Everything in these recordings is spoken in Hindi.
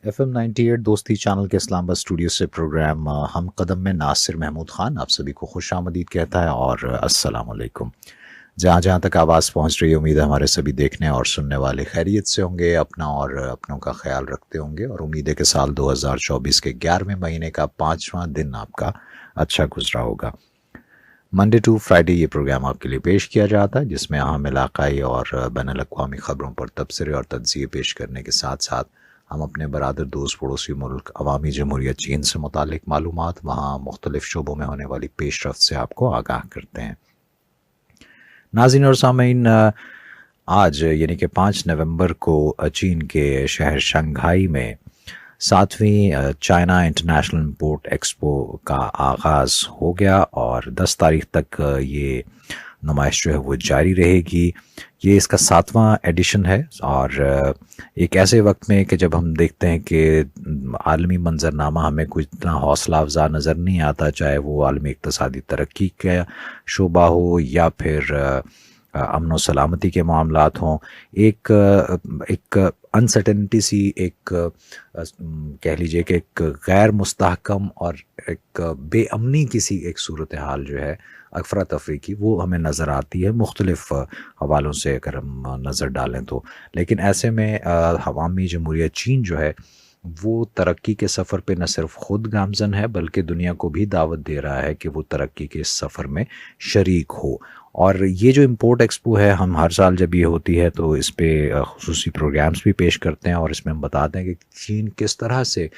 FM 98 दोस्ती चैनल के इस्लामाबाद स्टूडियो से प्रोग्राम हम कदम में नासिर महमूद ख़ान आप सभी को खुश आमदीद कहता है और अस्सलाम वालेकुम। जहाँ जहाँ तक आवाज़ पहुँच रही है, उम्मीद है हमारे सभी देखने और सुनने वाले खैरियत से होंगे, अपना और अपनों का ख्याल रखते होंगे और उम्मीद है कि साल 2024 के 11वें महीने का 5वां दिन आपका अच्छा गुजरा होगा। मंडे टू फ्राइडे ये प्रोग्राम आपके लिए पेश किया जाता है, जिसमें अहम इलाकाई और बैनुल-अक़वामी ख़बरों पर तबसरे और तज्ज़िये पेश करने के साथ साथ हम अपने बरादर दोस्त पड़ोसी मुल्क अवामी जमहूरियत चीन से मुतालिक मालूमात, वहाँ मुख्तलिफ शोबों में होने वाली पेशरफ्त से आपको आगाह करते हैं। नाज़रीन और सामीन, आज यानी कि 5 नवंबर को चीन के शहर शंघाई में 7वीं चाइना इंटरनेशनल इम्पोर्ट एक्सपो का आगाज़ हो गया और 10 तारीख तक ये नुमाइश जो है वो जारी रहेगी। ये इसका 7वां एडिशन है और एक ऐसे वक्त में कि जब हम देखते हैं कि आलमी मंजरनामा हमें कुछ इतना हौसला अफजा नज़र नहीं आता, चाहे वो आलमी इक़्तिसादी तरक्की का शोबा हो या फिर अमन व सलामती के मामलात हों। एक अनसर्टेनिटी सी, कह लीजिए कि एक गैर मुस्तहकम और एक बेअमनी की सी एक सूरत हाल जो है अफरा तफरी की, वो हमें नज़र आती है मुख्तलिफ हवालों से अगर हम नज़र डालें तो। लेकिन ऐसे में अवामी जमहूरियत चीन जो है वो तरक्की के सफ़र पे न सिर्फ ख़ुद गामज़न है, बल्कि दुनिया को भी दावत दे रहा है कि वो तरक्की के इस सफ़र में शरीक हो। और ये जो इम्पोर्ट एक्सपो है, हम हर साल जब ये होती है तो इस पर ख़ुसूसी प्रोग्राम्स भी पेश करते हैं और इसमें हम बताते हैं कि चीन किस तरह से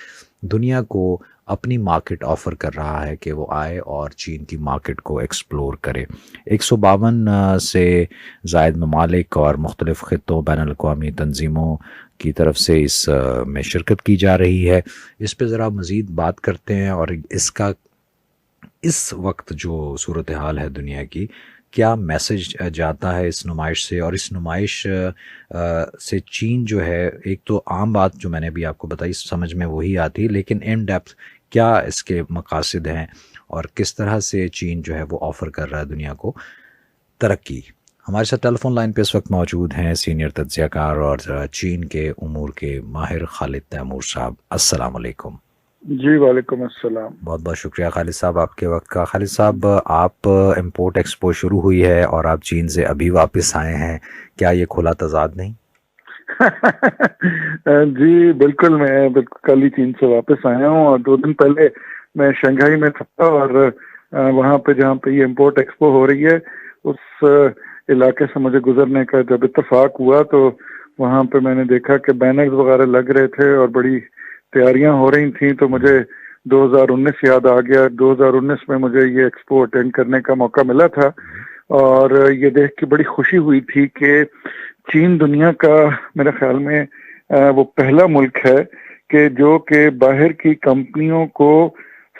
दुनिया को अपनी मार्केट ऑफ़र कर रहा है कि वो आए और चीन की मार्केट को एक्सप्लोर करे। 152 से ज़ायद ममालिक और मुख्तलिफ़ ख़ित्तों बैनुल-अक़वामी तंज़ीमों की तरफ से इस में शिरकत की जा रही है। इस पे ज़रा मज़ीद बात करते हैं और इसका इस वक्त जो सूरत हाल है दुनिया की, क्या मैसेज जाता है इस नुमाइश से, और इस नुमाइश से चीन जो है, एक तो आम बात जो मैंने अभी आपको बताई समझ में वही आती है, लेकिन इन डेप्थ क्या इसके मकासद हैं और किस तरह से चीन जो है वो ऑफ़र कर रहा है दुनिया को तरक्की। हमारे साथ टेलीफोन लाइन पे इस वक्त मौजूद हैं सीनियर तज्ज़ियाकार और चीन के उमूर के माहिर खालिद तैमूर साहब। अस्सलाम वालेकुम। जी वालेकुम अस्सलाम। बहुत बहुत शुक्रिया खालिद साहब आपके वक्त का। खालिद साहब, आप इम्पोर्ट एक्सपो शुरू हुई है और आप चीन से अभी वापस आए हैं, क्या ये खुला तजाद नहीं? जी बिल्कुल, मैं बिल्कुल कल ही चीन से वापस आया हूँ और 2 दिन पहले मैं शंघाई में था और वहाँ पे जहाँ पे ये इम्पोर्ट एक्सपो हो रही है उस इलाके से मुझे गुजरने का जब इत्तेफाक हुआ तो वहाँ पे मैंने देखा कि बैनर्स वगैरह लग रहे थे और बड़ी तैयारियां हो रही थी, तो मुझे 2019 याद आ गया। 2019 में मुझे ये एक्सपो अटेंड करने का मौका मिला था और ये देख के बड़ी खुशी हुई थी कि चीन दुनिया का मेरे ख्याल में वो पहला मुल्क है कि जो कि बाहर की कंपनियों को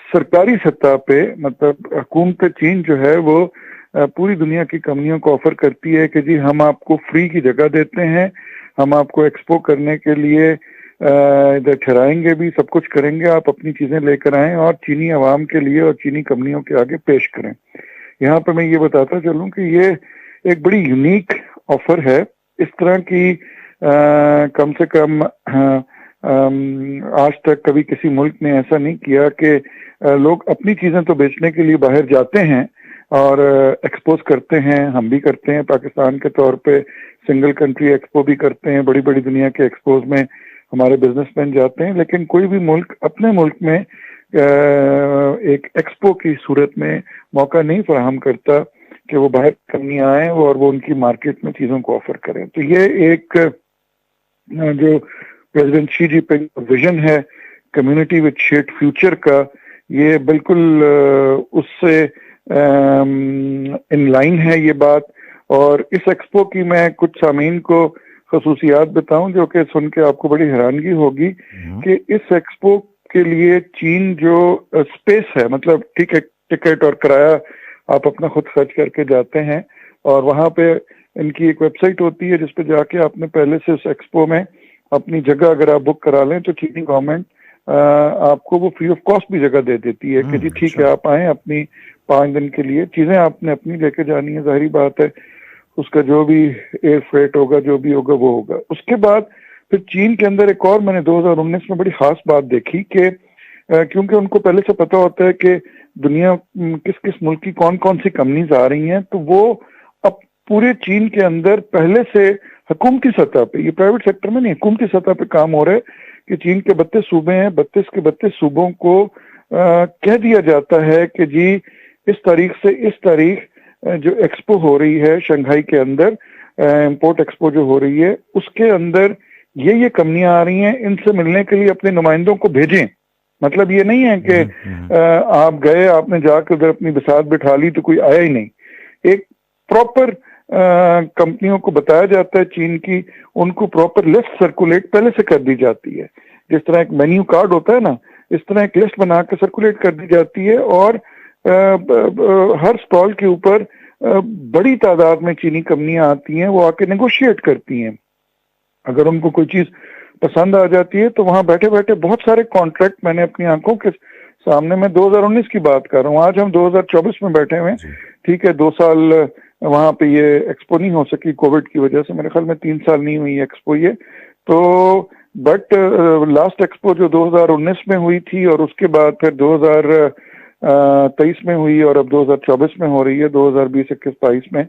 सरकारी सतह पे, मतलब हुकूमत चीन जो है वो पूरी दुनिया की कंपनियों को ऑफर करती है कि जी हम आपको फ्री की जगह देते हैं, हम आपको एक्सपो करने के लिए इधर ठहराएंगे भी, सब कुछ करेंगे, आप अपनी चीजें लेकर आएं और चीनी आवाम के लिए और चीनी कंपनियों के आगे पेश करें। यहाँ पर मैं ये बताता चलूं कि ये एक बड़ी यूनिक ऑफर है। इस तरह की कम से कम आज तक कभी किसी मुल्क ने ऐसा नहीं किया कि लोग अपनी चीजें तो बेचने के लिए बाहर जाते हैं और एक्सपोज करते हैं, हम भी करते हैं पाकिस्तान के तौर पे, सिंगल कंट्री एक्सपो भी करते हैं, बड़ी बड़ी दुनिया के एक्सपोज में हमारे बिजनेसमैन जाते हैं, लेकिन कोई भी मुल्क अपने मुल्क में एक एक्सपो की सूरत में मौका नहीं फराहम करता कि वो बाहर कंपनियां आए और वो उनकी मार्केट में चीजों को ऑफर करें। तो ये एक जो प्रेसिडेंट शी जिनपिंग विजन है कम्युनिटी विद शेयर्ड फ्यूचर का, ये बिल्कुल उससे इन लाइन है ये बात। और इस एक्सपो की मैं कुछ सामीन को खसूसियात बताऊं जो कि सुन के आपको बड़ी हैरानगी होगी कि इस एक्सपो के लिए चीन जो स्पेस है, मतलब ठीक है, टिकट और किराया आप अपना खुद खर्च करके जाते हैं और वहां पे इनकी एक वेबसाइट होती है जिसपे जाके आपने पहले से उस एक्सपो में अपनी जगह अगर आप बुक करा लें तो चीनी गवर्नमेंट आपको वो फ्री ऑफ कॉस्ट भी जगह दे देती है कि जी ठीक है आप आए, अपनी 5 दिन के लिए चीजें आपने अपनी लेके जानी है, जाहिर बात है उसका जो भी एयर फ्रेट होगा, जो भी होगा वो होगा। उसके बाद फिर चीन के अंदर एक और मैंने 2019 में बड़ी खास बात देखी कि क्योंकि उनको पहले से पता होता है कि दुनिया किस किस मुल्क की कौन कौन सी कंपनीज आ रही हैं, तो वो अब पूरे चीन के अंदर पहले से हुकूमती सतह पे, ये प्राइवेट सेक्टर में नहीं, हुकूमती सतह पे काम हो रहा है कि चीन के 32 सूबे हैं, 32 के 32 सूबों को कह दिया जाता है कि जी इस तारीख से इस तारीख जो एक्सपो हो रही है शंघाई के अंदर, इम्पोर्ट एक्सपो जो हो रही है, उसके अंदर ये कंपनियां आ रही हैं, इनसे मिलने के लिए अपने नुमाइंदों को भेजें। मतलब ये नहीं है कि आप गए, आपने जाकर उधर अपनी बिसात बिठा ली तो कोई आया ही नहीं। एक प्रॉपर कंपनियों को बताया जाता है चीन की, उनको प्रॉपर लिस्ट सर्कुलेट पहले से कर दी जाती है। जिस तरह एक मेन्यू कार्ड होता है ना, इस तरह एक लिस्ट बना के सर्कुलेट कर दी जाती है और हर स्टॉल के ऊपर बड़ी तादाद में चीनी कंपनियां आती हैं, वो आके नेगोशिएट करती हैं। अगर उनको कोई चीज पसंद आ जाती है तो वहां बैठे बैठे बहुत सारे कॉन्ट्रैक्ट मैंने अपनी आंखों के सामने, मैं 2019 की बात कर रहा हूँ, आज हम 2024 में बैठे हुए हैं, ठीक है, 2 साल वहां पे ये एक्सपो नहीं हो सकी कोविड की वजह से, मेरे ख्याल में 3 साल नहीं हुई एक्सपो ये तो, बट लास्ट एक्सपो जो 2019 में हुई थी और उसके बाद फिर 2023 में हुई और अब 2024 में हो रही है, 2020, 21, 22 में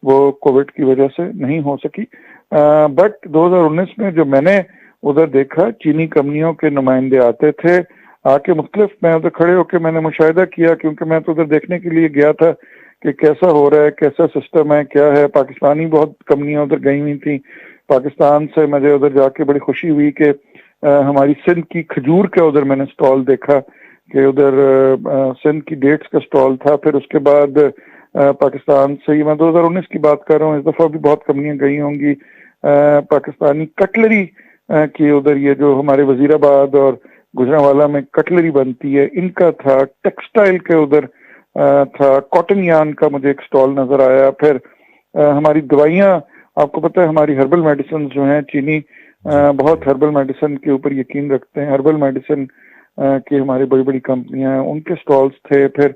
वो कोविड की वजह से नहीं हो सकी। बट 2019 में जो मैंने उधर देखा, चीनी कंपनियों के नुमाइंदे आते थे, आके मुख्तलिफ, मैं उधर खड़े होकर मैंने मुशाहिदा किया, क्योंकि मैं तो उधर देखने के लिए गया था कि कैसा हो रहा है, कैसा सिस्टम है, क्या है। पाकिस्तानी बहुत कंपनियां उधर गई हुई थी, पाकिस्तान से मुझे उधर जाके बड़ी खुशी हुई कि हमारी सिंध की खजूर का उधर मैंने स्टॉल देखा कि उधर सिंध की डेट्स का स्टॉल था। फिर उसके बाद पाकिस्तान से ही, मैं 2019 की बात कर रहा हूँ, इस दफा भी बहुत कंपनियां गई होंगी। पाकिस्तानी कटलरी की उधर, ये जो हमारे वजीराबाद और गुजरांवाला में कटलरी बनती है, इनका था। टेक्सटाइल के उधर था, कॉटन यान का मुझे एक स्टॉल नजर आया। फिर हमारी दवाइयाँ, आपको पता है हमारी हर्बल मेडिसिन जो हैं, चीनी बहुत हर्बल मेडिसिन के ऊपर यकीन रखते हैं, हर्बल मेडिसिन की हमारी बड़ी बड़ी कंपनियां हैं, उनके स्टॉल्स थे। फिर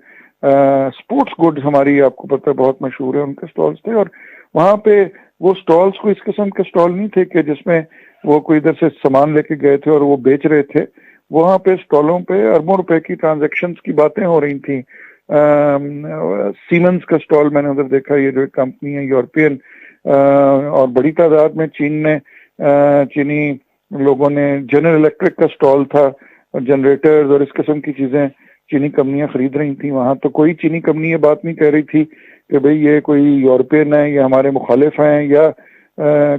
स्पोर्ट्स गुड्स हमारी, आपको पता है, बहुत मशहूर है, उनके स्टॉल्स थे। और वहां पे वो स्टॉल्स को इस किस्म के स्टॉल नहीं थे कि जिसमें वो कोई इधर से सामान लेके गए थे और वो बेच रहे थे। वहां पे स्टॉलों पे अरबों रुपए की ट्रांजैक्शंस की बातें हो रही थी। सीमेंस का स्टॉल मैंने उधर देखा, ये जो कंपनी है यूरोपियन, और बड़ी तादाद में चीनी लोगों ने, जनरल इलेक्ट्रिक का स्टॉल था, जनरेटर्स और इस किस्म की चीजें चीनी कंपनियां खरीद रही थी वहां। तो कोई चीनी कंपनी ये बात नहीं कह रही थी कि भाई ये कोई यूरोपियन है या हमारे मुखालिफ हैं या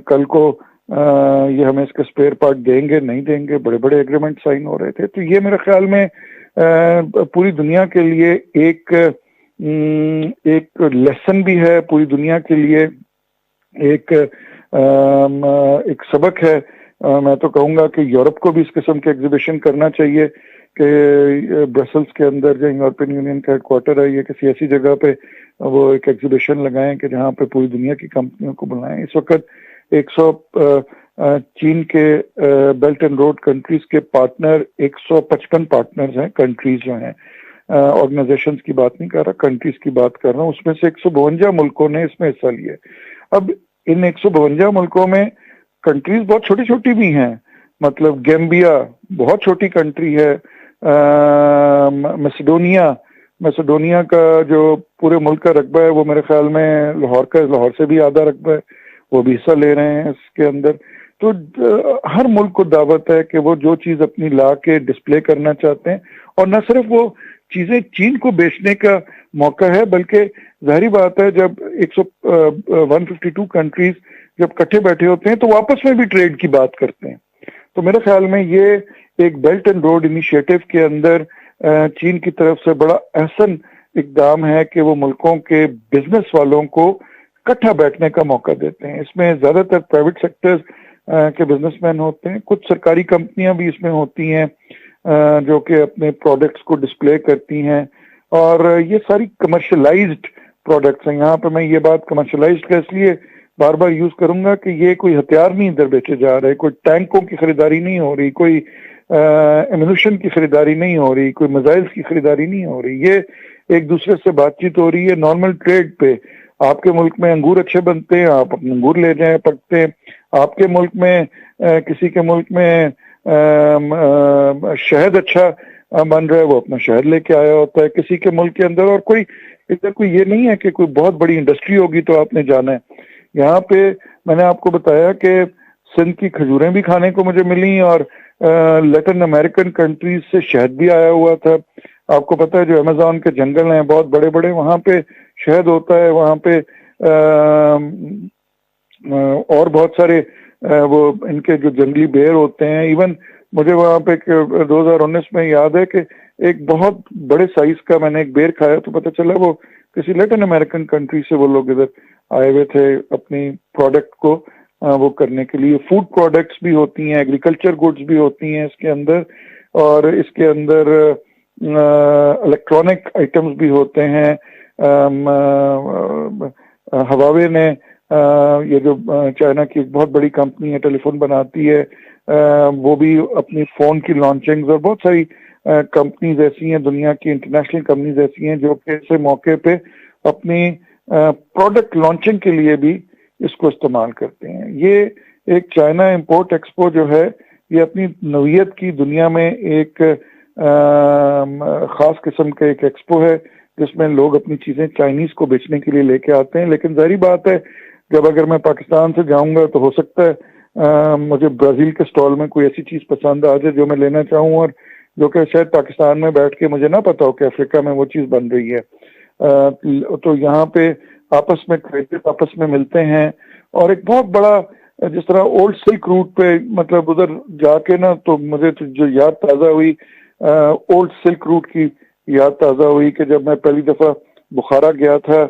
कल को ये हमें इसके स्पेयर पार्ट देंगे नहीं देंगे। बड़े बड़े एग्रीमेंट साइन हो रहे थे। तो ये मेरे ख्याल में पूरी दुनिया के लिए एक लेसन भी है, पूरी दुनिया के लिए एक सबक है। मैं तो कहूंगा कि यूरोप को भी इस किस्म के एग्जीबिशन करना चाहिए कि ब्रसल्स के अंदर जो यूरोपियन यूनियन का हेडक्वार्टर है, ये किसी ऐसी जगह पे वो एक एग्जीबिशन लगाएं कि जहां पे पूरी दुनिया की कंपनियों को बुलाएं। इस वक्त 100 चीन के बेल्ट एंड रोड कंट्रीज के पार्टनर, 155 पार्टनर्स हैं, कंट्रीज जो हैं, ऑर्गेनाइजेशंस की बात नहीं कर रहा, कंट्रीज की बात कर रहा हूँ। उसमें से 152 मुल्कों ने इसमें हिस्सा लिया। अब इन 152 मुल्कों में कंट्रीज बहुत छोटी छोटी भी हैं, मतलब गैम्बिया बहुत छोटी कंट्री है, मैसेडोनिया का जो पूरे मुल्क का रकबा है वो मेरे ख्याल में लाहौर से भी आधा रकबा है, वो भी हिस्सा ले रहे हैं इसके अंदर। तो हर मुल्क को दावत है कि वो जो चीज अपनी ला के डिस्प्ले करना चाहते हैं, और न सिर्फ वो चीजें चीन को बेचने का मौका है, बल्कि जाहिर बात है जब 152 कंट्रीज जब इकट्ठे बैठे होते हैं तो आपस में भी ट्रेड की बात करते हैं। तो मेरे ख्याल में ये एक बेल्ट एंड रोड इनिशिएटिव के अंदर चीन की तरफ से बड़ा अहसन इकदाम है कि वो मुल्कों के बिजनेस वालों को इकट्ठा बैठने का मौका देते हैं। इसमें ज्यादातर प्राइवेट सेक्टर के बिजनेसमैन होते हैं, कुछ सरकारी कंपनियां भी इसमें होती हैं जो कि अपने प्रोडक्ट्स को डिस्प्ले करती हैं, और ये सारी कमर्शलाइज्ड प्रोडक्ट्स हैं। यहाँ पे मैं ये बात कमर्शलाइज्ड का इसलिए बार बार यूज करूंगा कि ये कोई हथियार नहीं इधर बेचे जा रहे, कोई टैंकों की खरीदारी नहीं हो रही, कोई एम्यूनिशन की खरीदारी नहीं हो रही, कोई मिसाइल्स की खरीदारी नहीं हो रही। ये एक दूसरे से बातचीत हो रही है नॉर्मल ट्रेड पे, आपके मुल्क में अंगूर अच्छे बनते हैं, आप अपने अंगूर ले जाएं, पकते हैं। आपके मुल्क में किसी के मुल्क में शहद अच्छा बन रहा है, वो अपना शहद लेके आया होता है किसी के मुल्क के अंदर। और कोई इधर कोई ये नहीं है कि कोई बहुत बड़ी इंडस्ट्री होगी तो आपने जाना है। यहाँ पे मैंने आपको बताया कि सिंध की खजूरें भी खाने को मुझे मिली और लैटिन अमेरिकन कंट्रीज से शहद भी आया हुआ था। आपको पता है जो अमेज़न के जंगल हैं बहुत बड़े बड़े, वहां पे शहद होता है, वहां पे और बहुत सारे वो इनके जो जंगली बेर होते हैं। इवन मुझे वहां पे 2019 में याद है कि एक बहुत बड़े साइज का मैंने एक बेर खाया तो पता चला वो किसी लैटिन अमेरिकन कंट्री से वो लोग इधर आए हुए थे अपनी प्रोडक्ट को वो करने के लिए। फूड प्रोडक्ट्स भी होती हैं, एग्रीकल्चर गुड्स भी होती हैं इसके अंदर, और इसके अंदर इलेक्ट्रॉनिक आइटम्स भी होते हैं। हवावे ने ये जो चाइना की एक बहुत बड़ी कंपनी है, टेलीफोन बनाती है, वो भी अपनी फोन की लॉन्चिंग्स और बहुत सारी कंपनीज ऐसी हैं, दुनिया की इंटरनेशनल कंपनीज ऐसी हैं जो कि ऐसे मौके पे अपनी प्रोडक्ट लॉन्चिंग के लिए भी इसको इस्तेमाल करते हैं। ये एक चाइना इंपोर्ट एक्सपो जो है ये अपनी नौयत की दुनिया में एक खास किस्म का एक एक्सपो है जिसमें लोग अपनी चीजें चाइनीज को बेचने के लिए लेके आते हैं। लेकिन जाहिर बात है जब अगर मैं पाकिस्तान से जाऊंगा तो हो सकता है मुझे ब्राजील के स्टॉल में कोई ऐसी चीज पसंद आ जाए जो मैं लेना चाहूँ और जो कि शायद पाकिस्तान में बैठ के मुझे ना पता हो कि अफ्रीका में वो चीज बन रही है। तो यहाँ पे आपस में ट्रेडर्स आपस में मिलते हैं और एक बहुत बड़ा जिस तरह ओल्ड सिल्क रूट पे मतलब उधर जाके ना तो मुझे तो जो याद ताज़ा हुई ओल्ड सिल्क रूट की याद ताज़ा हुई कि जब मैं पहली दफ़ा बुखारा गया था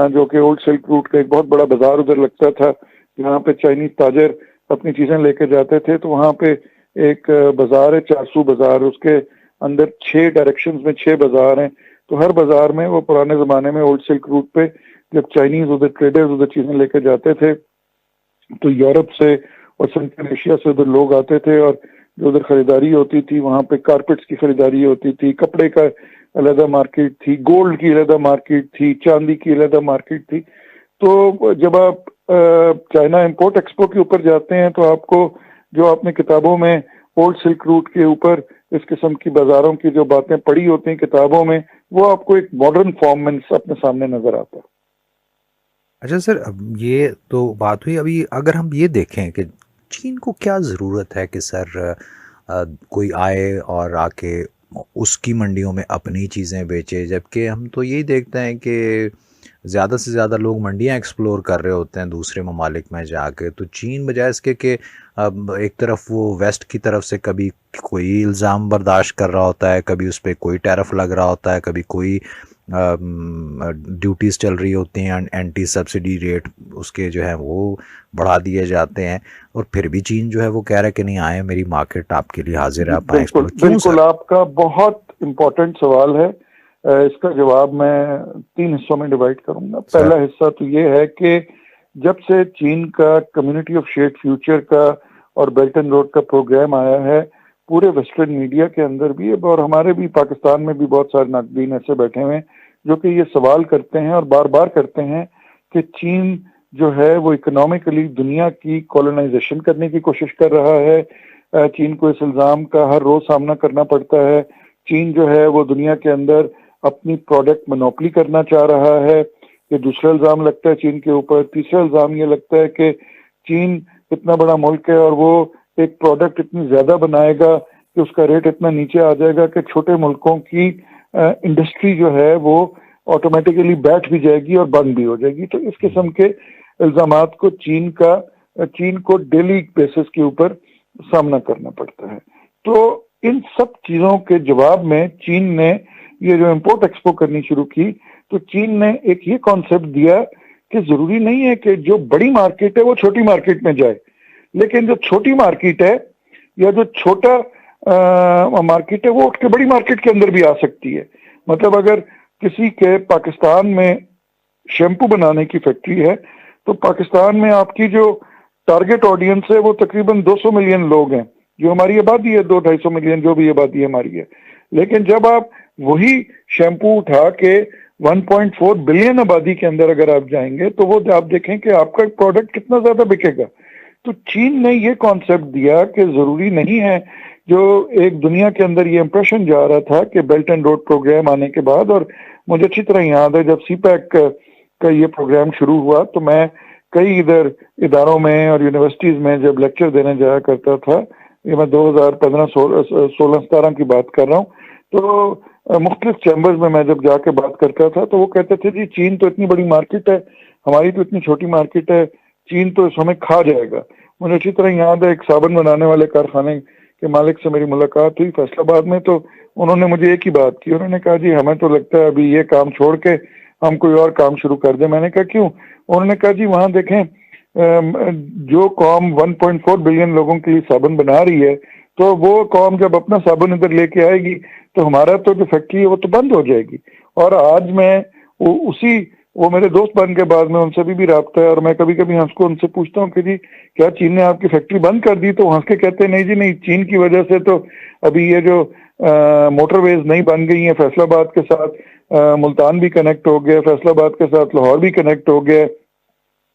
जो कि ओल्ड सिल्क रूट का एक बहुत बड़ा बाजार उधर लगता था जहाँ पे चाइनीज ताजर अपनी चीज़ें लेके जाते थे। तो वहाँ पे एक बाजार है चारसू बाजार, उसके अंदर 6 डायरेक्शंस में 6 बाजार हैं। तो हर बाजार में वो पुराने ज़माने में ओल्ड सिल्क रूट पे जब चाइनीज उधर ट्रेडर्स उधर चीज़ें लेके जाते थे तो यूरोप से और सेंट्रल एशिया से उधर लोग आते थे और जो उधर खरीदारी होती थी वहाँ पे कारपेट्स की खरीदारी होती थी, कपड़े का अलग मार्केट थी, गोल्ड की अलग मार्केट थी, चांदी की अलग मार्केट थी। तो जब आप चाइना इंपोर्ट एक्सपो के ऊपर जाते हैं तो आपको जो आपने किताबों में ओल्ड सिल्क रूट के ऊपर इस किस्म की बाजारों की जो बातें पढ़ी होती हैं किताबों में वो आपको एक मॉडर्न फॉर्म में अपने सामने नजर आता है। अच्छा सर, अब ये तो बात हुई। अभी अगर हम ये देखें कि चीन को क्या ज़रूरत है कि सर कोई आए और आके उसकी मंडियों में अपनी चीज़ें बेचे, जबकि हम तो यही देखते हैं कि ज़्यादा से ज़्यादा लोग मंडियां एक्सप्लोर कर रहे होते हैं दूसरे ममालिक में जाके। तो चीन बजाय इसके कि अब एक तरफ वो वेस्ट की तरफ से कभी कोई इल्ज़ाम बर्दाश्त कर रहा होता है, कभी उस पर कोई टैरिफ लग रहा होता है, कभी कोई ड्यूटीज़ चल रही होती हैं, एंटी सब्सिडी रेट उसके जो है वो बढ़ा दिए जाते हैं, और फिर भी चीन जो है वो कह रहा है कि नहीं आए, मेरी मार्केट आपके लिए हाजिर है, आप आए एक्सप्लोर। क्यों बिल्कुल सर? आपका बहुत इम्पोर्टेंट सवाल है। इसका जवाब मैं 3 हिस्सों में डिवाइड करूंगा। पहला हिस्सा तो ये है कि जब से चीन का कम्युनिटी ऑफ शेयर्ड फ्यूचर का और बेल्ट एंड रोड का प्रोग्राम आया है पूरे वेस्टर्न मीडिया के अंदर भी और हमारे भी पाकिस्तान में भी बहुत सारे नाकदीन ऐसे बैठे हुए हैं जो कि ये सवाल करते हैं और बार बार करते हैं कि चीन जो है वो इकोनॉमिकली दुनिया की कॉलोनाइजेशन करने की कोशिश कर रहा है। चीन को इस इल्ज़ाम का हर रोज सामना करना पड़ता है। चीन जो है वो दुनिया के अंदर अपनी प्रोडक्ट मोनोपली करना चाह रहा है। ये दूसरा इल्ज़ाम लगता है चीन के ऊपर। तीसरा इल्ज़ाम ये लगता है कि चीन इतना बड़ा मुल्क है और वो एक प्रोडक्ट इतनी ज्यादा बनाएगा कि उसका रेट इतना नीचे आ जाएगा कि छोटे मुल्कों की इंडस्ट्री जो है वो ऑटोमेटिकली बैठ भी जाएगी और बंद भी हो जाएगी। तो इस किस्म के इल्जामात को चीन को डेली बेसिस के ऊपर सामना करना पड़ता है। तो इन सब चीजों के जवाब में चीन ने ये जो इंपोर्ट एक्सपो करनी शुरू की तो चीन ने एक ये कॉन्सेप्ट दिया कि जरूरी नहीं है कि जो बड़ी मार्केट है वो छोटी मार्केट में जाए, लेकिन जो छोटी मार्केट है या जो छोटा मार्केट है वो उठ के बड़ी मार्केट के अंदर भी आ सकती है। मतलब अगर किसी के पाकिस्तान में शैम्पू बनाने की फैक्ट्री है तो पाकिस्तान में आपकी जो टारगेट ऑडियंस है वो तकरीबन 200 मिलियन लोग हैं, जो हमारी आबादी है 200-250 मिलियन जो भी आबादी हमारी है। लेकिन जब आप वही शैम्पू उठा के 1.4 बिलियन आबादी के अंदर अगर आप जाएंगे तो वो आप देखें कि आपका प्रोडक्ट कितना ज्यादा बिकेगा। तो चीन ने ये कॉन्सेप्ट दिया कि जरूरी नहीं है, जो एक दुनिया के अंदर ये इंप्रेशन जा रहा था कि बेल्ट एंड रोड प्रोग्राम आने के बाद, और मुझे अच्छी तरह याद है जब सीपैक का ये प्रोग्राम शुरू हुआ तो मैं कई इधर इदारों में और यूनिवर्सिटीज में जब लेक्चर देने जाया करता था, ये मैं 2015-16-17 की बात कर रहा हूँ, तो मुख्तलिफ चैम्बर्स में मैं जब जाके बात करता था तो वो कहते थे जी चीन तो इतनी बड़ी मार्केट है, हमारी तो इतनी छोटी मार्केट है, चीन तो हमें खा जाएगा। मुझे अच्छी तरह याद है एक साबुन बनाने वाले कारखाने के मालिक से मेरी मुलाकात हुई फैसलाबाद में, तो उन्होंने मुझे एक ही बात की, उन्होंने कहा जी हमें तो लगता है अभी ये काम छोड़ के हम कोई और काम शुरू कर दें। मैंने कहा क्यों? उन्होंने कहा जी वहां देखें जो कौम 1.4 बिलियन लोगों के लिए साबुन बना रही है, तो वो कौम जब अपना साबुन इधर लेके आएगी तो हमारा तो जो फैक्ट्री है वो तो बंद हो जाएगी। और आज मैं वो मेरे दोस्त बन के बाद में उनसे भी राब्ता है, और मैं कभी कभी हंस को उनसे पूछता हूँ कि जी क्या चीन ने आपकी फैक्ट्री बंद कर दी? तो हंस के कहते हैं नहीं जी नहीं, चीन की वजह से तो अभी ये जो मोटरवेज नहीं बन गई हैं, फैसलाबाद के साथ मुल्तान भी कनेक्ट हो गया, फैसलाबाद के साथ लाहौर भी कनेक्ट हो गया,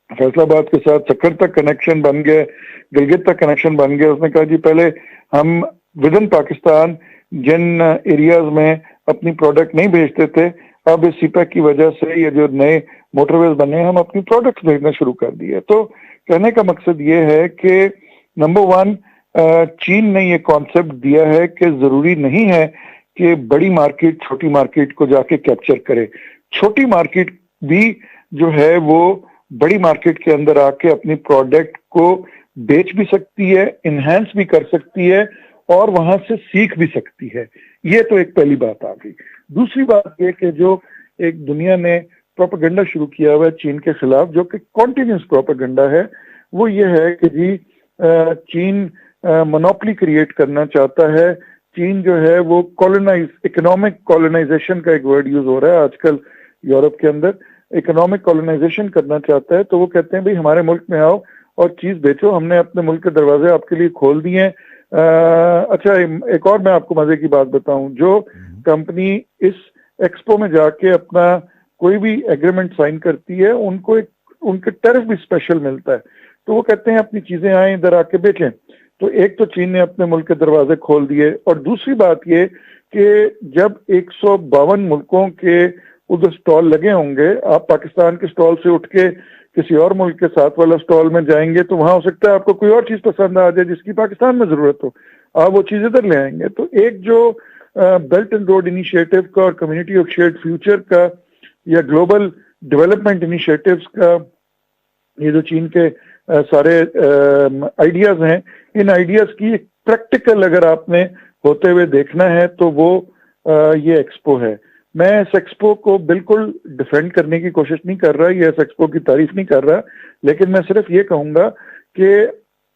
फैसलाबाद के साथ सक्कर तक कनेक्शन बन गया, गिलगित तक कनेक्शन बन गया। उसने कहा जी पहले हम विद इन पाकिस्तान जिन एरियाज में अपनी प्रोडक्ट नहीं भेजते थे, अब इस सीपैक की वजह से ये जो नए मोटरवेज बने हम अपनी प्रोडक्ट्स भेजना शुरू कर दिए। तो कहने का मकसद ये है कि नंबर 1 चीन ने ये कॉन्सेप्ट दिया है कि जरूरी नहीं है कि बड़ी मार्केट छोटी मार्केट को जाके कैप्चर करे, छोटी मार्केट भी जो है वो बड़ी मार्केट के अंदर आके अपनी प्रोडक्ट को बेच भी सकती है, इनहेंस भी कर सकती है और वहां से सीख भी सकती है। ये तो एक पहली बात आ गई। दूसरी बात ये कि जो एक दुनिया ने प्रोपेगेंडा शुरू किया हुआ है चीन के खिलाफ, जो कि कॉन्टिन्यूस प्रोपेगेंडा है, वो ये है कि जी चीन मोनोपोली क्रिएट करना चाहता है, चीन जो है वो इकोनॉमिक कॉलोनाइजेशन का एक वर्ड यूज हो रहा है आजकल यूरोप के अंदर, इकोनॉमिक कॉलोनाइजेशन करना चाहता है। तो वो कहते हैं भाई हमारे मुल्क में आओ और चीज बेचो, हमने अपने मुल्क के दरवाजे आपके लिए खोल दिए हैं। अच्छा एक और मैं आपको मजे की बात बताऊं, जो कंपनी इस एक्सपो में जाके अपना कोई भी एग्रीमेंट साइन करती है उनको उनके टैरिफ भी स्पेशल मिलता है। तो वो कहते हैं अपनी चीजें आए इधर आके बेचें। तो एक तो चीन ने अपने मुल्क के दरवाजे खोल दिए, और दूसरी बात ये कि जब 152 मुल्कों के उधर स्टॉल लगे होंगे, आप पाकिस्तान के स्टॉल से उठ के किसी और मुल्क के साथ वाला स्टॉल में जाएंगे तो वहां हो सकता है आपको कोई और चीज पसंद आ जाए जिसकी पाकिस्तान में जरूरत हो, आप वो चीज इधर ले आएंगे। तो एक जो बेल्ट एंड रोड इनिशिएटिव का और कम्युनिटी ऑफ शेयर्ड फ्यूचर का या ग्लोबल डेवलपमेंट इनिशिएटिव्स का ये जो चीन के सारे आइडियाज हैं, इन आइडियाज की प्रैक्टिकल अगर आपने होते हुए देखना है तो वो ये एक्सपो है। मैं इस एक्सपो को बिल्कुल डिफेंड करने की कोशिश नहीं कर रहा, ये इस एक्सपो की तारीफ नहीं कर रहा, लेकिन मैं सिर्फ ये कहूंगा कि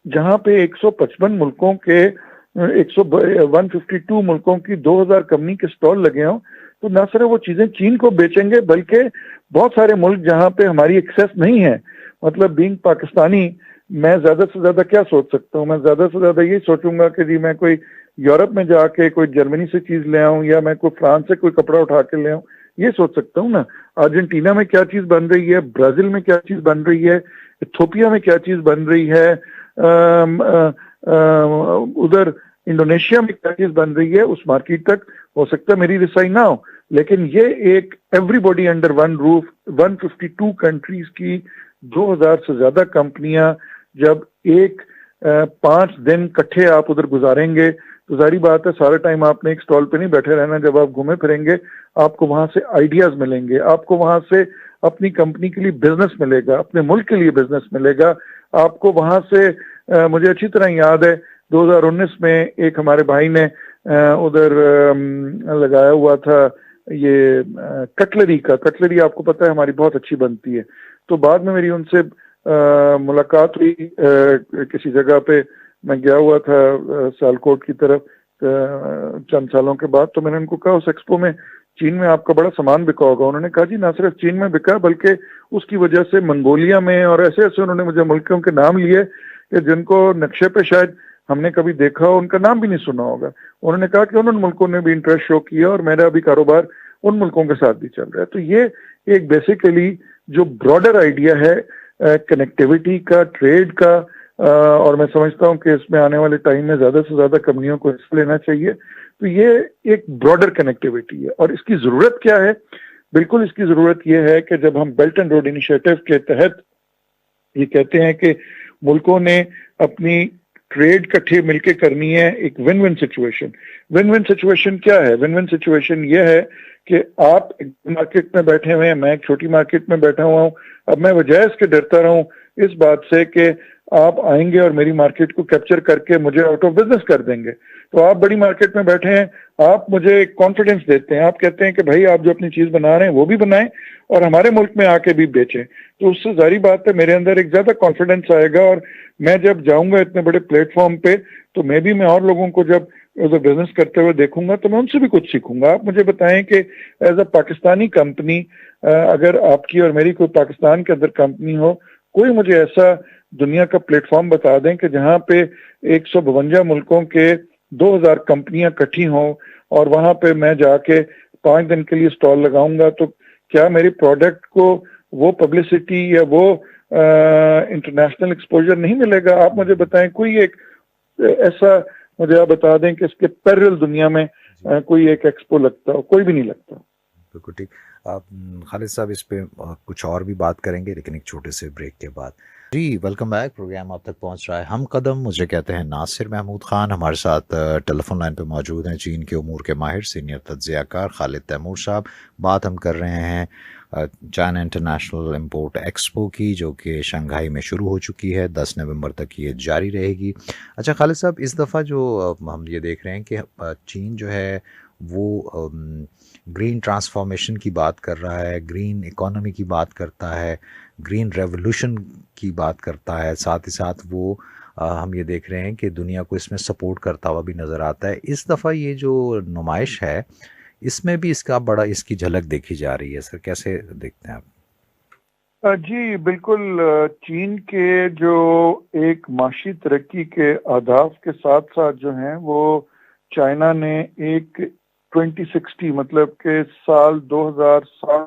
जहां पे 155 मुल्कों के 152 मुल्कों की 2000 कंपनी के स्टॉल लगे हों, तो न सिर्फ वो चीजें चीन को बेचेंगे बल्कि बहुत सारे मुल्क जहां पे हमारी एक्सेस नहीं है, मतलब बीइंग पाकिस्तानी मैं ज्यादा से ज्यादा क्या सोच सकता हूँ, मैं ज्यादा से ज्यादा यही सोचूंगा कि जी मैं कोई यूरोप में जाके कोई जर्मनी से चीज ले आऊं या मैं कोई फ्रांस से कोई कपड़ा उठा के ले आऊं, ये सोच सकता हूँ ना। अर्जेंटीना में क्या चीज बन रही है, ब्राजील में क्या चीज बन रही है, इथियोपिया में क्या चीज बन रही है, उधर इंडोनेशिया में क्या चीज बन रही है, उस मार्केट तक हो सकता है मेरी रिसाई ना हो, लेकिन ये एक everybody under one roof 152 countries की 2000 से ज्यादा कंपनियां जब 5 दिन इकट्ठे आप उधर गुजारेंगे तो जारी बात है सारा टाइम आपने एक स्टॉल पे नहीं बैठे रहना, जब आप घूमे फिरेंगे आपको वहां से आइडियाज मिलेंगे, आपको वहां से अपनी कंपनी के लिए बिजनेस मिलेगा, अपने मुल्क के लिए बिजनेस मिलेगा आपको वहां से। मुझे अच्छी तरह याद है 2019 में एक हमारे भाई ने उधर लगाया हुआ था ये कटलरी आपको पता है हमारी बहुत अच्छी बनती है। तो बाद में मेरी उनसे मुलाकात हुई किसी जगह पे, मैं गया हुआ था सियालकोट की तरफ चंद सालों के बाद, तो मैंने उनको कहा उस एक्सपो में चीन में आपका बड़ा सामान बिका होगा। उन्होंने कहा जी ना सिर्फ चीन में बिका बल्कि उसकी वजह से मंगोलिया में, और ऐसे ऐसे उन्होंने मुझे मुल्कों के नाम लिए कि जिनको नक्शे पे शायद हमने कभी देखा हो, उनका नाम भी नहीं सुना होगा। उन्होंने कहा कि उन मुल्कों ने भी इंटरेस्ट शो किया और मेरा भी कारोबार उन मुल्कों के साथ भी चल रहा है। तो ये एक बेसिकली जो ब्रॉडर आइडिया है कनेक्टिविटी का, ट्रेड का, और मैं समझता हूं कि इसमें आने वाले टाइम में ज्यादा से ज्यादा कंपनियों को हिस्सा लेना चाहिए। तो ये एक ब्रॉडर कनेक्टिविटी है। और इसकी जरूरत क्या है? बिल्कुल इसकी जरूरत यह है कि जब हम बेल्ट एंड रोड इनिशिएटिव के तहत ये कहते हैं कि मुल्कों ने अपनी ट्रेड इकट्ठे मिलकर करनी है, एक win win situation. Win win situation क्या है? विन विन सिचुएशन ये है कि आप एक मार्केट में बैठे हुए हैं, मैं एक छोटी मार्केट में बैठा हुआ हूं। अब मैं वजह इसके डरता रहूं इस बात से कि आप आएंगे और मेरी मार्केट को कैप्चर करके मुझे आउट ऑफ बिजनेस कर देंगे। तो आप बड़ी मार्केट में बैठे हैं, आप मुझे कॉन्फिडेंस देते हैं, आप कहते हैं कि भाई आप जो अपनी चीज बना रहे हैं वो भी बनाएं और हमारे मुल्क में आके भी बेचें। तो उससे जारी बात है मेरे अंदर एक ज्यादा कॉन्फिडेंस आएगा और मैं जब जाऊंगा इतने बड़े प्लेटफॉर्म पे तो मैं और लोगों को जब बिजनेस करते हुए देखूंगा तो मैं उनसे भी कुछ सीखूंगा। आप मुझे बताएं कि एज अ पाकिस्तानी कंपनी, अगर आपकी और मेरी कोई पाकिस्तान के अंदर कंपनी हो, कोई मुझे ऐसा दुनिया का प्लेटफॉर्म बता दें कि जहां पे 152 मुल्कों के 2000 कंपनियां इकट्ठी हों और वहां पे मैं जाके 5 दिन के लिए स्टॉल लगाऊंगा, तो क्या मेरे प्रोडक्ट को वो पब्लिसिटी या वो इंटरनेशनल एक्सपोजर नहीं मिलेगा? आप मुझे बताएं कोई एक ऐसा, मुझे आप बता दें कि इसके पैरेलल दुनिया में कोई एक एक्सपो लगता हो? कोई भी नहीं लगता। बिल्कुल ठीक। आप खालिद साहब इस पे कुछ और भी बात करेंगे लेकिन एक छोटे से ब्रेक के बाद। जी वेलकम बैक। प्रोग्राम आप तक पहुंच रहा है हम कदम, मुझे कहते हैं नासिर महमूद खान। हमारे साथ टेलीफोन लाइन पे मौजूद हैं चीन के उमूर के माहिर सीनियर तज्ज़ियाकार खालिद तैमूर साहब। बात हम कर रहे हैं चाइना इंटरनेशनल इंपोर्ट एक्सपो की, जो कि शंघाई में शुरू हो चुकी है। 10 नवंबर तक ये जारी रहेगी। अच्छा खालिद साहब, इस दफ़ा जो हम ये देख रहे हैं कि चीन जो है वो ग्रीन ट्रांसफॉर्मेशन की बात कर रहा है, ग्रीन इकोनॉमी की बात करता है, ग्रीन रेवोल्यूशन की बात करता है, साथ ही साथ वो हम ये देख रहे हैं कि दुनिया को इसमें सपोर्ट करता हुआ भी नज़र आता है। इस दफ़ा ये जो नुमाइश है इसमें भी इसकी झलक देखी जा रही है। सर कैसे देखते हैं आप? जी बिल्कुल। चीन के जो एक माशी तरक्की के अहदाफ के साथ साथ जो हैं वो चाइना ने एक 2060 मतलब के साल 2060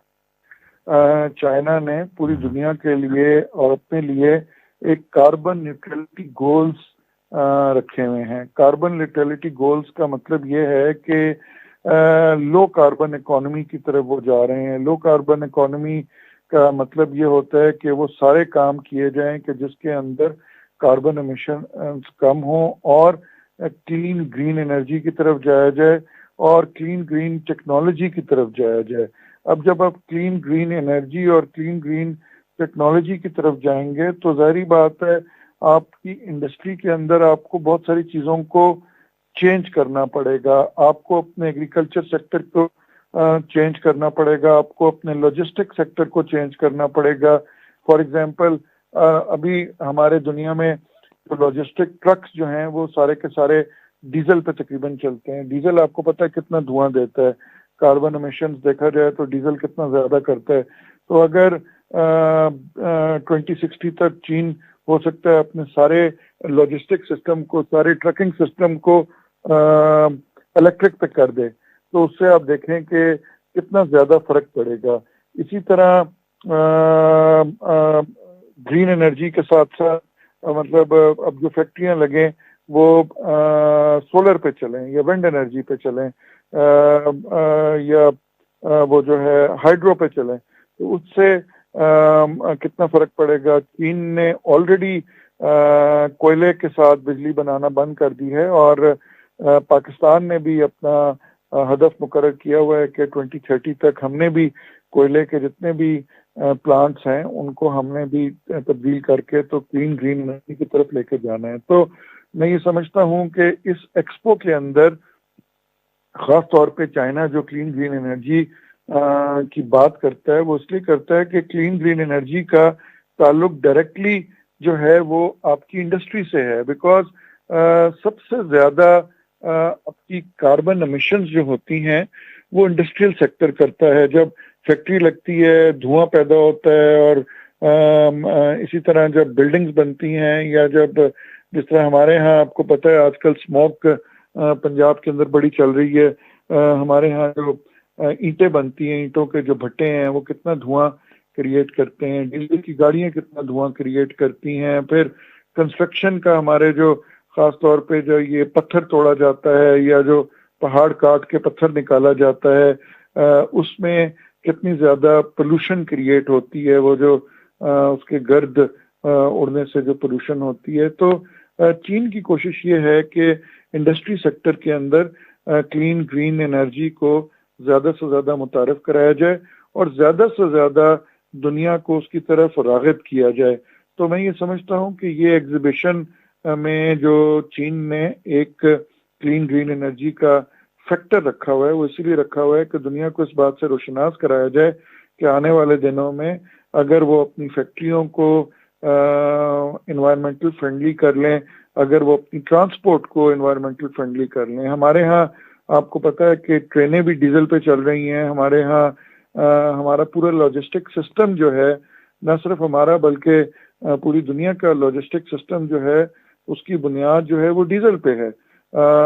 चाइना ने पूरी दुनिया के लिए और अपने लिए एक कार्बन न्यूट्रलिटी गोल्स रखे हुए हैं। कार्बन न्यूट्रलिटी गोल्स का मतलब ये है कि लो कार्बन इकोनॉमी की तरफ वो जा रहे हैं। लो कार्बन इकोनॉमी का मतलब ये होता है कि वो सारे काम किए जाएं कि जिसके अंदर कार्बन एमिशन कम हो और क्लीन ग्रीन एनर्जी की तरफ जाया जाए और क्लीन ग्रीन टेक्नोलॉजी की तरफ जाया जाए। अब जब आप क्लीन ग्रीन एनर्जी और क्लीन ग्रीन टेक्नोलॉजी की तरफ जाएंगे तो जाहिर बात है आपकी इंडस्ट्री के अंदर आपको बहुत सारी चीज़ों को चेंज करना पड़ेगा। आपको अपने एग्रीकल्चर सेक्टर को चेंज करना पड़ेगा, आपको अपने लॉजिस्टिक सेक्टर को चेंज करना पड़ेगा। फॉर एग्जांपल अभी हमारे दुनिया में तो लॉजिस्टिक ट्रक्स जो हैं वो सारे के सारे डीजल पे तकरीबन चलते हैं। डीजल आपको पता है कितना धुआं देता है, कार्बन एमिशंस देखा जाए तो डीजल कितना ज्यादा करता है। तो अगर 2060 तक चीन हो सकता है अपने सारे लॉजिस्टिक सिस्टम को, सारे ट्रकिंग सिस्टम को इलेक्ट्रिक पे कर दे, तो उससे आप देखें कि कितना ज्यादा फर्क पड़ेगा। इसी तरह ग्रीन एनर्जी के साथ साथ मतलब अब जो फैक्ट्रियां लगे वो सोलर पे चलें या विंड एनर्जी पे चलें या वो जो है हाइड्रो पे चलें, तो उससे कितना फर्क पड़ेगा। चीन ने ऑलरेडी कोयले के साथ बिजली बनाना बंद कर दी है और पाकिस्तान ने भी अपना हदफ मुकर्रर किया हुआ है कि 2030 तक हमने भी कोयले के जितने भी प्लांट्स हैं उनको हमने भी तब्दील करके तो क्लीन ग्रीन एनर्जी की तरफ लेकर जाना है। तो मैं ये समझता हूँ कि इस एक्सपो के अंदर खास तौर पे चाइना जो क्लीन ग्रीन एनर्जी की बात करता है वो इसलिए करता है कि क्लीन ग्रीन एनर्जी का ताल्लुक डायरेक्टली जो है वो आपकी इंडस्ट्री से है। बिकॉज सबसे ज्यादा आपकी कार्बन एमिशंस जो होती हैं वो इंडस्ट्रियल सेक्टर करता है। जब फैक्ट्री लगती है धुआं पैदा होता है और इसी तरह जब बिल्डिंग्स बनती हैं या जब जिस तरह हमारे यहाँ आपको पता है आजकल स्मोक पंजाब के अंदर बड़ी चल रही है। हमारे यहाँ जो ईंटें बनती हैं, ईंटों के जो भट्टे हैं वो कितना धुआं क्रिएट करते हैं, डीजल की गाड़ियां कितना धुआं क्रिएट करती हैं, फिर कंस्ट्रक्शन का हमारे जो खास तौर पे जो ये पत्थर तोड़ा जाता है या जो पहाड़ काट के पत्थर निकाला जाता है, उसमें कितनी ज्यादा पोल्यूशन क्रिएट होती है, वो जो उसके गर्द उड़ने से जो पोल्यूशन होती है। तो चीन की कोशिश ये है कि इंडस्ट्री सेक्टर के अंदर क्लीन ग्रीन एनर्जी को ज्यादा से ज्यादा मुतारिफ कराया जाए और ज्यादा से ज्यादा दुनिया को उसकी तरफ राग़िब किया जाए। तो मैं ये समझता हूँ कि ये एग्जीबिशन में जो चीन ने एक क्लीन ग्रीन एनर्जी का फैक्टर रखा हुआ है, वो इसीलिए रखा हुआ है कि दुनिया को इस बात से रोशनास कराया जाए कि आने वाले दिनों में अगर वो अपनी फैक्ट्रियों को इन्वायरमेंटल फ्रेंडली कर लें, अगर वो अपनी ट्रांसपोर्ट को इन्वायरमेंटल फ्रेंडली कर लें। हमारे यहाँ आपको पता है कि ट्रेनें भी डीजल पे चल रही हैं। हमारे यहाँ हमारा पूरा लॉजिस्टिक सिस्टम जो है, न सिर्फ हमारा बल्कि पूरी दुनिया का लॉजिस्टिक सिस्टम जो है उसकी बुनियाद जो है वो डीजल पे है।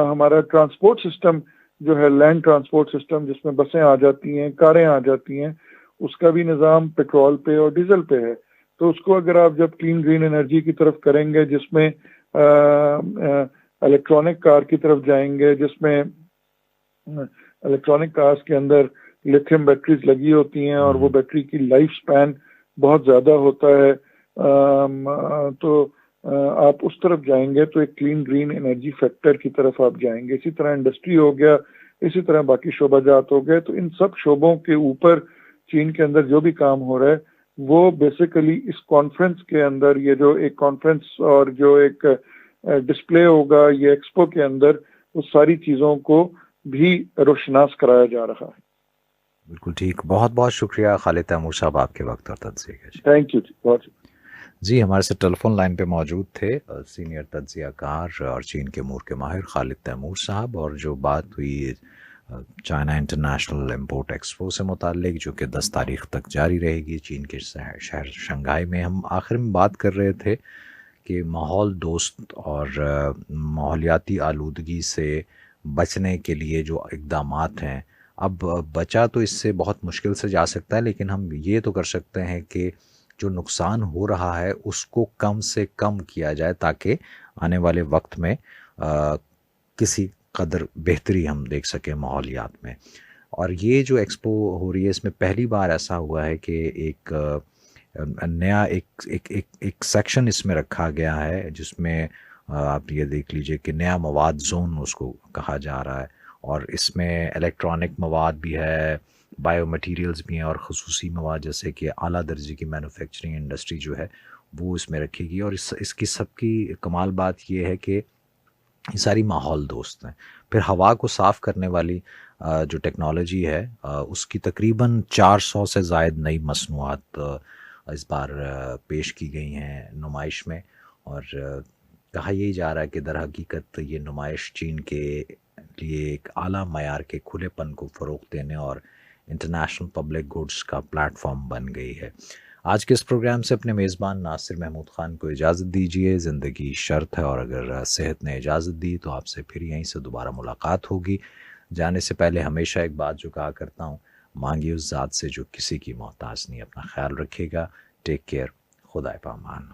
हमारा ट्रांसपोर्ट सिस्टम जो है, लैंड ट्रांसपोर्ट सिस्टम जिसमें बसें आ जाती हैं, कारें आ जाती हैं, उसका भी निज़ाम पेट्रोल पे और डीजल पे है। तो उसको अगर आप जब क्लीन ग्रीन एनर्जी की तरफ करेंगे, जिसमें इलेक्ट्रॉनिक कार की तरफ जाएंगे, जिसमें इलेक्ट्रॉनिक कार्स के अंदर लिथियम बैटरीज लगी होती हैं और वो बैटरी की लाइफ स्पैन बहुत ज़्यादा होता है, तो आप उस तरफ जाएंगे तो एक क्लीन ग्रीन एनर्जी फैक्टर की तरफ आप जाएंगे। इसी तरह इंडस्ट्री हो गया, इसी तरह बाकी शोबाजात हो गए। तो इन सब शोबों के ऊपर चीन के अंदर जो भी काम हो रहा है वो बेसिकली इस कॉन्फ्रेंस के अंदर, ये जो एक कॉन्फ्रेंस और जो एक डिस्प्ले होगा ये एक्सपो के अंदर, उस सारी चीज़ों को भी रोशनास कराया जा रहा है। बिल्कुल ठीक, बहुत बहुत शुक्रिया खालिद तैमूर साहब आपके वक्त और तज्ज़िये के लिए। थैंक यू जी, बहुत जी। हमारे साथ टेलीफोन लाइन पे मौजूद थे सीनियर तज्ज़ियाकार और चीन के अमूर के माहिर खालिद तैमूर साहब, और जो बात हुई चाइना इंटरनेशनल इम्पोर्ट एक्सपो से मुताल्लिक, जो कि 10 तारीख तक जारी रहेगी चीन के शहर शंघाई में। हम आखिर में बात कर रहे थे कि माहौल दोस्त और माहौलियाती आलूदगी से बचने के लिए जो इक़दामात हैं, अब बचा तो इससे बहुत मुश्किल से जा सकता है, लेकिन हम ये तो कर सकते हैं कि जो नुकसान हो रहा है उसको कम से कम किया जाए, ताकि आने वाले वक्त में किसी कदर बेहतरी हम देख सकें माहौलियात में। और ये जो एक्सपो हो रही है, इसमें पहली बार ऐसा हुआ है कि एक नया एक सेक्शन इसमें रखा गया है, जिसमें आप ये देख लीजिए कि नया मवाद जोन उसको कहा जा रहा है, और इसमें इलेक्ट्रॉनिक मवाद भी है, बायो मटीरियल्स भी हैं, और ख़ुसूसी मवाद जैसे कि आला दर्जे की मैन्युफैक्चरिंग इंडस्ट्री जो है वो इसमें रखेगी। और इसकी सबकी कमाल बात ये है कि ये सारी माहौल दोस्त हैं। फिर हवा को साफ़ करने वाली जो टेक्नोलॉजी है, उसकी तकरीबन 400 से ज़ायद नई मसनूआत इस बार पेश की गई हैं नुमाइश में। और कहा यही जा रहा है कि दर हकीकत ये नुमाइश चीन के लिए एक आला मयार के खुलेपन को फ़रोग़ देने और इंटरनेशनल पब्लिक गुड्स का प्लेटफॉर्म बन गई है। आज के इस प्रोग्राम से अपने मेज़बान नासिर महमूद ख़ान को इजाज़त दीजिए। ज़िंदगी शर्त है, और अगर सेहत ने इजाज़त दी तो आपसे फिर यहीं से दोबारा मुलाकात होगी। जाने से पहले हमेशा एक बात जो कहा करता हूँ, मांगिए उस ज़ात से जो किसी की मोहताज नहीं। अपना ख्याल रखिएगा। Take care. खुदा पामान।